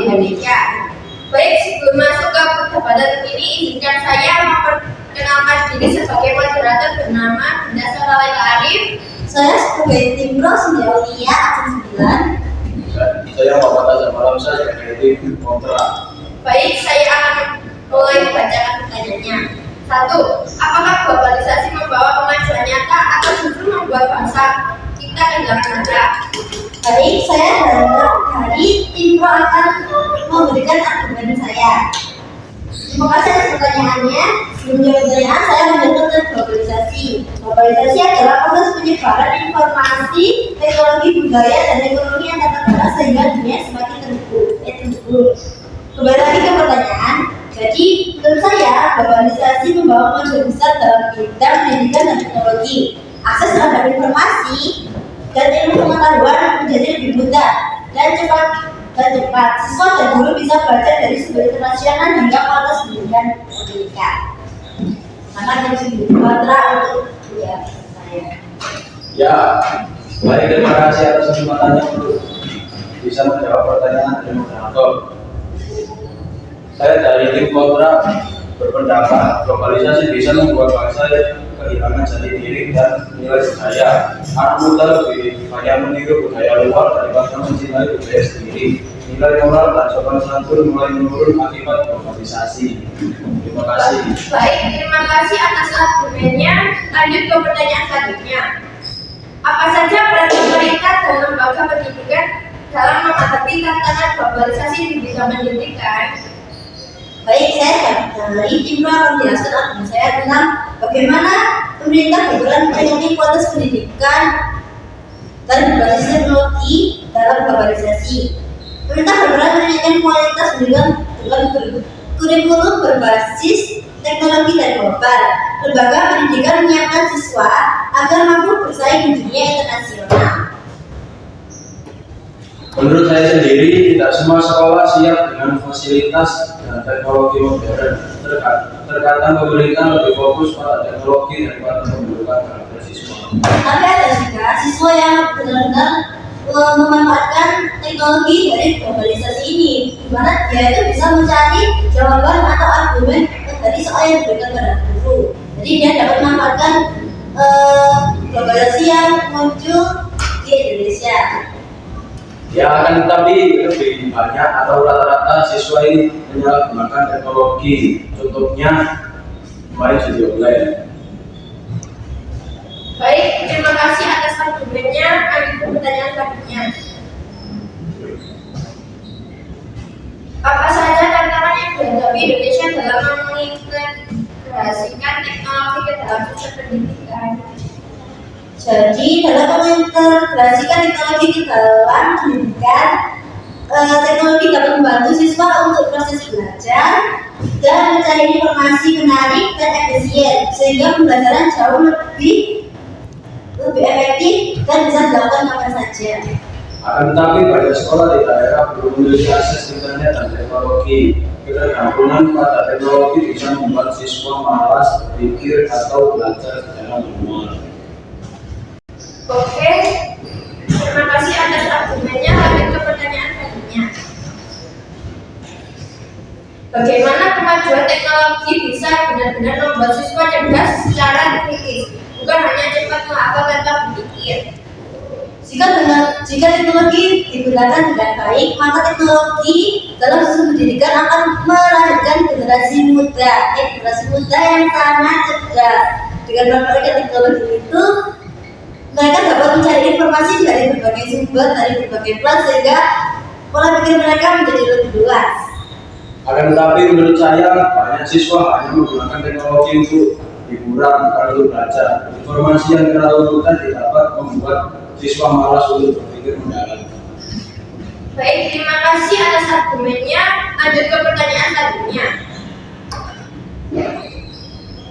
Indonesia. Baik, sebelum masuk ke perdebatan ini, izinkan saya memperkenalkan diri sebagai moderator bernama Dinda Soralaila Arif. Saya sebagai Timro Sindiaulia Angkatan 9. Saya Muhammad Azhar Malam, saya sebagai tim kontra. Baik, saya akan mulai membacakan pertanyaannya. 1. Apakah globalisasi membawa kemajuan nyata atau justru membuat bangsa kita kehilangan arah? Baik, saya dari Timro akan memberikan argumen saya. Terima kasih atas pertanyaannya. Sebelum jawab pertanyaan, saya menjelaskan tentang globalisasi. Globalisasi adalah proses penyebaran informasi, teknologi, budaya, dan ekonomi antar negara sehingga dunia semakin terhubung. Kembali lagi ke pertanyaan. Jadi, menurut saya, globalisasi membawa kemajuan besar dalam bidang pendidikan dan teknologi. Akses terhadap informasi dan ilmu pengetahuan menjadi lebih mudah dan cepat. Siswa dan guru bisa belajar dari sumber internasional hingga kualitas pendidikan meningkat. Maka dari segi kontra untuk saya. Ya, baik, terima kasih atas kesempatannya untuk bisa menjawab pertanyaan dari moderator. Saya dari tim kontra berpendapat globalisasi bisa membuat bangsa kehilangan jati diri dan nilai budaya. Anak muda lebih banyak meniru budaya luar daripada mencintai budaya sendiri. Nilai moral dan sopan santun mulai menurun akibat globalisasi. Terima kasih. Baik, terima kasih atas argumennya. Lanjut ke pertanyaan selanjutnya. Apa saja peran pemerintah dan lembaga pendidikan dalam menghadapi tantangan globalisasi di bidang pendidikan? Baik, saya dari Timro akan menjelaskan argumen saya tentang bagaimana pemerintah berperan meningkatkan kualitas pendidikan dan berbasis teknologi dalam globalisasi. Pemerintah berperan meningkatkan kualitas pendidikan dengan kurikulum berbasis teknologi dan global. Lembaga pendidikan menyiapkan siswa agar mampu bersaing di dunia internasional. Menurut saya sendiri, tidak semua sekolah siap dengan fasilitas dan teknologi modern. Terkadang pemerintah lebih fokus pada teknologi daripada pembentukan karakter siswa. Tapi ada juga siswa yang benar-benar memanfaatkan teknologi dari globalisasi ini, di mana dia itu bisa mencari jawaban atau argumen dari soal yang diberikan pada guru. Jadi dia dapat memanfaatkan globalisasi yang muncul di Indonesia. Ya, akan tetapi lebih banyak atau rata-rata siswa ini menyalahgunakan teknologi. Contohnya, kemarin jadi online. Baik, terima kasih atas argumennya. Lanjut ke pertanyaan selanjutnya. Apa saja tantangan yang dihadapi Indonesia dalam mengintegrasikan teknologi ke dalam sistem pendidikan? Jadi dalam mengintegrasikan teknologi ke dalam pendidikan, teknologi dapat membantu siswa untuk proses belajar dan mencari informasi menarik dan efisien, sehingga pembelajaran jauh lebih efektif dan bisa dilakukan kapan saja. Akan tetapi banyak sekolah di daerah belum memiliki akses internet dan teknologi. Ketergantungan pada teknologi bisa membuat siswa malas berpikir atau belajar secara manual. Oke, terima kasih atas argumennya. Lanjut ke pertanyaan selanjutnya. Bagaimana kemajuan teknologi bisa benar-benar membuat siswa cerdas secara kritis, bukan hanya cepat menghafal tanpa berpikir? Jika teknologi digunakan dengan baik, maka teknologi dalam sistem pendidikan akan melahirkan generasi muda yang sangat cerdas. Dengan memanfaatkan teknologi itu, mereka dapat mencari informasi dari berbagai sumber, dari berbagai plat, sehingga pola pikir mereka menjadi lebih luas. Akan tetapi menurut saya banyak siswa hanya menggunakan teknologi untuk hiburan bukan untuk belajar. Informasi yang terlalu mudah dapat membuat siswa malas untuk berpikir mendalam. Baik, terima kasih atas argumennya. Lanjut ke pertanyaan selanjutnya.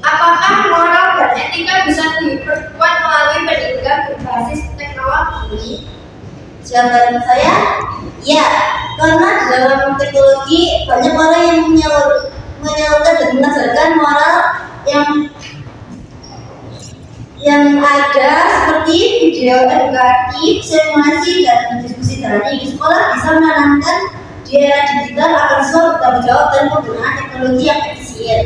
Apakah moral dan etika bisa diperkuat melalui pendidikan berbasis teknologi? Jawaban saya, ya, karena dalam teknologi banyak orang yang menyalurkan dan mengajarkan moral yang ada seperti video edukatif, simulasi, dan diskusi daring. Sekolah bisa menanamkan di di era digital akan selalu bertanggung jawab dan penggunaan teknologi yang efisien.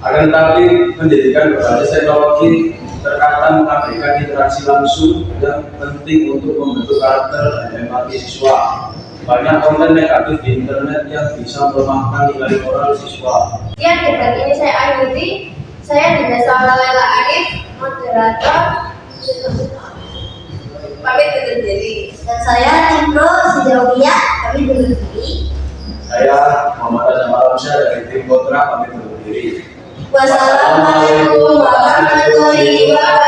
Akan tetapi pendidikan berbasis teknologi terkadang mengabaikan interaksi langsung yang penting untuk membentuk karakter dan empati siswa. Banyak konten negatif di internet yang bisa melemahkan nilai moral siswa. Sekian debat ini saya akhiri. Saya Dinda Lela Arif, moderator. Pamit undur diri. Dan saya Timro Sidawia, kami undur diri. Saya Muhammad Azam Alamsyah dari tim Kontrak pamit undur diri. Wassalamualaikum warahmatullahi wabarakatuh.